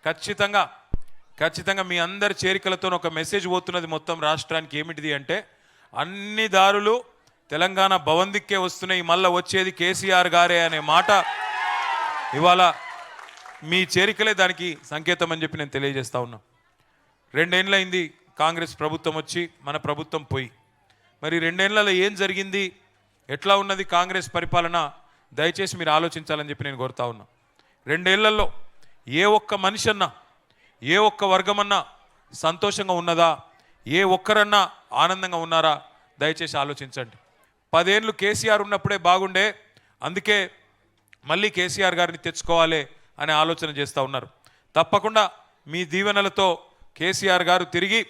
ఖచ్చితంగా మీ అందరి చేరికలతో ఒక మెసేజ్ పోతున్నది మొత్తం రాష్ట్రానికి. ఏమిటిది అంటే అన్ని దారులు తెలంగాణ భవందిక్కే వస్తున్నాయి, మళ్ళీ వచ్చేది కేసీఆర్ గారే అనే మాట ఇవాళ మీ చేరికలే దానికి సంకేతం అని చెప్పి నేను తెలియజేస్తా ఉన్నా. 2 ఏళ్ళైంది కాంగ్రెస్ ప్రభుత్వం వచ్చి, మన ప్రభుత్వం పోయి. మరి 2 ఏళ్లలో ఏం జరిగింది, ఎట్లా ఉన్నది కాంగ్రెస్ పరిపాలన, దయచేసి మీరు ఆలోచించాలని చెప్పి నేను కోరుతా ఉన్నా. 2 ఏళ్లలో ఏ ఒక్క మనిషి అన్నా, ఏ ఒక్క వర్గమన్నా సంతోషంగా ఉన్నదా, ఏ ఒక్కరన్నా ఆనందంగా ఉన్నారా, దయచేసి ఆలోచించండి. 10 ఏళ్ళు కేసీఆర్ ఉన్నప్పుడే బాగుండే, అందుకే మళ్ళీ కేసీఆర్ గారిని తెచ్చుకోవాలి అనే ఆలోచన చేస్తూ ఉన్నారు. తప్పకుండా మీ దీవెనలతో కేసీఆర్ గారు తిరిగి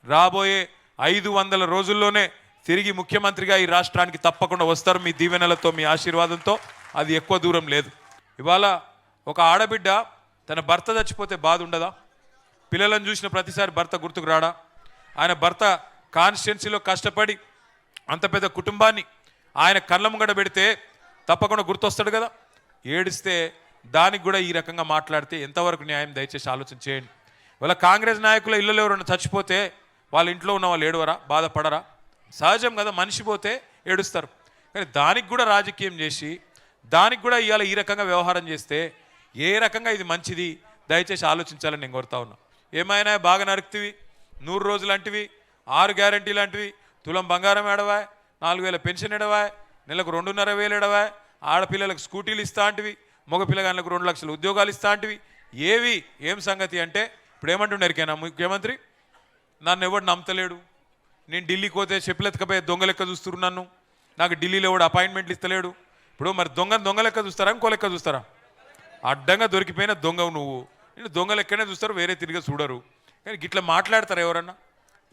రాబోయే 500 రోజుల్లోనే తిరిగి ముఖ్యమంత్రిగా ఈ రాష్ట్రానికి తప్పకుండా వస్తారు. మీ దీవెనలతో, మీ ఆశీర్వాదంతో. అది ఎక్కువ దూరం లేదు. ఇవాళ ఒక ఆడబిడ్డ తన భర్త చచ్చిపోతే బాధ ఉండదా? పిల్లలను చూసిన ప్రతిసారి భర్త గుర్తుకు రాడా? ఆయన భర్త కాన్స్టిట్యున్సీలో కష్టపడి అంత పెద్ద కుటుంబాన్ని ఆయన కళ్ళ ముంగడ పెడితే తప్పకుండా గుర్తొస్తాడు కదా. ఏడిస్తే దానికి కూడా ఈ రకంగా మాట్లాడితే ఎంతవరకు న్యాయం, దయచేసి ఆలోచన చేయండి. వాళ్ళ కాంగ్రెస్ నాయకుల ఇళ్ళలో ఎవరైనా చచ్చిపోతే వాళ్ళ ఇంట్లో ఉన్న వాళ్ళు ఏడవరా, బాధపడరా? సహజం కదా, మనిషి పోతే ఏడుస్తారు. కానీ దానికి కూడా రాజకీయం చేసి, దానికి కూడా ఇవాళ ఈ రకంగా వ్యవహారం చేస్తే ఏ రకంగా ఇది మంచిది, దయచేసి ఆలోచించాలని నేను కోరుతా ఉన్నా. ఏమైనా బాగా నరుకుతివి, 100 రోజులు లాంటివి, 6 గ్యారంటీ లాంటివి, తులం బంగారం ఏడవా, 4000 పెన్షన్ ఎడవా, నెలకు 2,500 ఎడవా, ఆడపిల్లలకు స్కూటీలు ఇస్తా అంటివి, మగ పిల్లగాళ్ళకు 2 లక్షల ఉద్యోగాలు ఇస్తా అంటివి. ఏం సంగతి అంటే ఇప్పుడు ఏమంటున్నారికైనా ముఖ్యమంత్రి, నన్ను ఎవడు నమ్మతలేడు, నేను ఢిల్లీకి పోతే చెప్పులెత్తకపోయే దొంగ లెక్క చూస్తున్నారు నన్ను, నాకు ఢిల్లీలో ఎవడు అపాయింట్మెంట్లు ఇస్తలేడు. ఇప్పుడు మరి దొంగ లెక్క చూస్తారా, ఇంకో లెక్క చూస్తారా? అడ్డంగా దొరికిపోయిన దొంగవు నువ్వు, నేను దొంగ లెక్కనే చూస్తారు, వేరే తిరిగి చూడరు. కానీ గిట్లా మాట్లాడతారు ఎవరన్నా?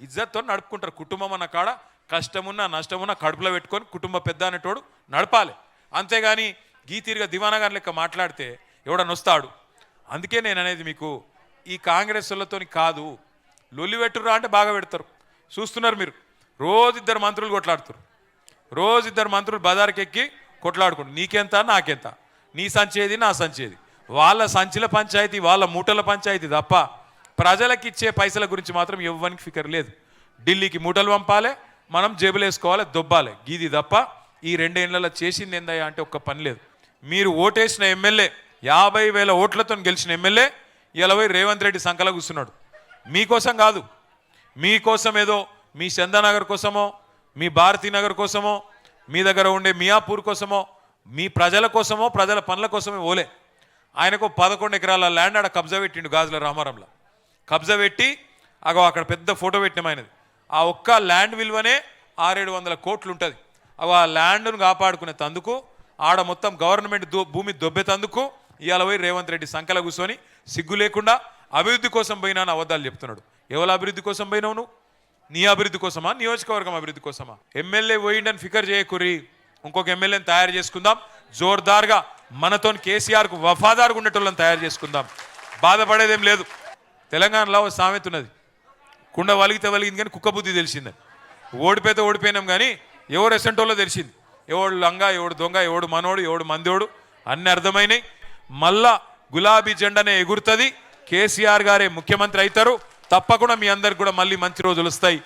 ఇజ్జత్తో నడుపుకుంటారు. కుటుంబం అన్న కాడ కష్టమున్నా నష్టమున్నా కడుపులో పెట్టుకొని కుటుంబ పెద్ద అనేటోడు నడపాలి. అంతేగాని గీ తిరిగా దివానాగాని లెక్క మాట్లాడితే ఎవడన్నా వస్తాడు. అందుకే నేను అనేది మీకు, ఈ కాంగ్రెస్ వాళ్ళతోని కాదు, లొల్లి పెట్టురా అంటే బాగా పెడతారు. చూస్తున్నారు మీరు, రోజు 2 మంత్రులు కొట్లాడుతారు, రోజు 2 మంత్రులు బజార్కి ఎక్కి కొట్లాడుకుంటారు. నీకెంత నాకెంత, నీ సంచేది నా సంచేది, వాళ్ళ సంచిల పంచాయతీ, వాళ్ళ మూటల పంచాయతీ తప్ప ప్రజలకు ఇచ్చే పైసల గురించి మాత్రం ఎవ్వరికి ఫికర్ లేదు. ఢిల్లీకి మూటలు పంపాలి, మనం జేబులు వేసుకోవాలి, దొబ్బాలి, గీది తప్ప ఈ 2 ఏళ్లలో చేసింది ఏందయ్యా అంటే ఒక్క పని లేదు. మీరు ఓటేసిన ఎమ్మెల్యే, 50,000 ఓట్లతో గెలిచిన ఎమ్మెల్యే ఇలా రేవంత్ రెడ్డి సంకల కూర్చున్నాడు. మీకోసం కాదు, మీకోసం ఏదో మీ చందానగర్ కోసమో, మీ భారతీనగర్ కోసమో, మీ దగ్గర ఉండే మియాపూర్ కోసమో, మీ ప్రజల కోసమో, ప్రజల పనుల కోసమే ఓలే. ఆయనకు 11 ఎకరాల ల్యాండ్ ఆడ కబ్జా పెట్టిండు, గాజుల రామారంలో కబ్జా పెట్టి అక్కడ పెద్ద ఫోటో పెట్టినమైనది. ఆ ఒక్క ల్యాండ్ విలువనే 600-700 కోట్లు ఉంటుంది. ఆ ల్యాండ్ను కాపాడుకునే తందుకు, ఆడ మొత్తం గవర్నమెంట్ భూమి దొబ్బెతందుకు ఇవాళ రేవంత్ రెడ్డి సంకల కూర్చొని సిగ్గు లేకుండా అభివృద్ధి కోసం పోయినా అని అబద్ధాలు చెప్తున్నాడు. ఎవరి అభివృద్ధి కోసం పోయినావు నువ్వు? నీ అభివృద్ధి కోసమా, నియోజకవర్గం అభివృద్ధి కోసమా? ఎమ్మెల్యే పోయిండని ఫికర్ చేయకుర్రి, ఇంకొక ఎమ్మెల్యేని తయారు చేసుకుందాం. జోర్దార్గా మనతో కేసీఆర్కు వఫాదారుగా ఉండేటోళ్ళని తయారు చేసుకుందాం. బాధపడేదేం లేదు. తెలంగాణలో సామెత ఉన్నది, కుండ వలిగితే వలిగింది కానీ కుక్క బుద్ధి తెలిసిందని. ఓడిపోతే ఓడిపోయినాం కానీ ఎవరు ఎసంటోళ్ళో తెలిసింది. ఎవడు లంగా, ఎవడు దొంగ, ఎవడు మనోడు, ఎవడు మందోడు అన్నీ అర్థమైనాయి. మళ్ళా గులాబీ జెండానే ఎగురుతుంది, కేసీఆర్ గారే ముఖ్యమంత్రి అవుతారు. తప్పకుండా మీ అందరికి కూడా మళ్ళీ మంచి రోజులు వస్తాయి.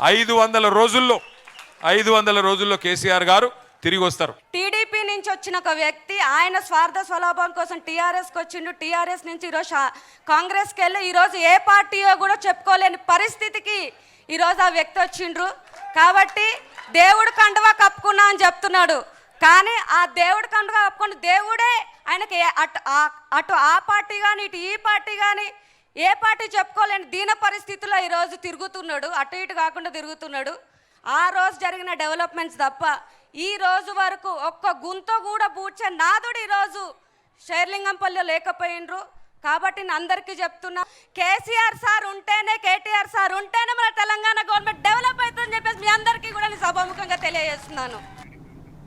500 రోజుల్లో కేసీఆర్ గారు తిరిగి వస్తారు. టీడీపీ నుంచి వచ్చిన ఒక వ్యక్తి ఆయన స్వార్థ స్వలాభం కోసం టీఆర్ఎస్కి వచ్చిండు. టీఆర్ఎస్ నుంచి ఈరోజు కాంగ్రెస్కి వెళ్ళి ఈరోజు ఏ పార్టీయో కూడా చెప్పుకోలేని పరిస్థితికి ఈరోజు ఆ వ్యక్తి వచ్చిండ్రు. కాబట్టి దేవుడు కండువా కప్పుకున్నా అని చెప్తున్నాడు. కానీ ఆ దేవుడు కండువా కప్పుకొని దేవుడే ఆయనకి అటు ఆ పార్టీ కానీ ఇటు ఈ పార్టీ కానీ ఏ పార్టీ చెప్పుకోలేని దీన పరిస్థితుల్లో ఈరోజు తిరుగుతున్నాడు, అటు ఇటు కాకుండా తిరుగుతున్నాడు. ఆ రోజు జరిగిన డెవలప్మెంట్స్ తప్ప ఈ రోజు వరకు ఒక్క గుంత కూడా పూడ్చే నాదుడు ఈరోజు షేర్లింగంపల్లిలో లేకపోయినరు. కాబట్టి నేను అందరికీ చెప్తున్నా, కేసీఆర్ సార్ ఉంటేనే, కేటీఆర్ సార్ ఉంటేనే మన తెలంగాణ గవర్నమెంట్ డెవలప్ అవుతుందని చెప్పేసి మీ అందరికీ కూడా నేను సభాముఖంగా తెలియజేస్తున్నాను.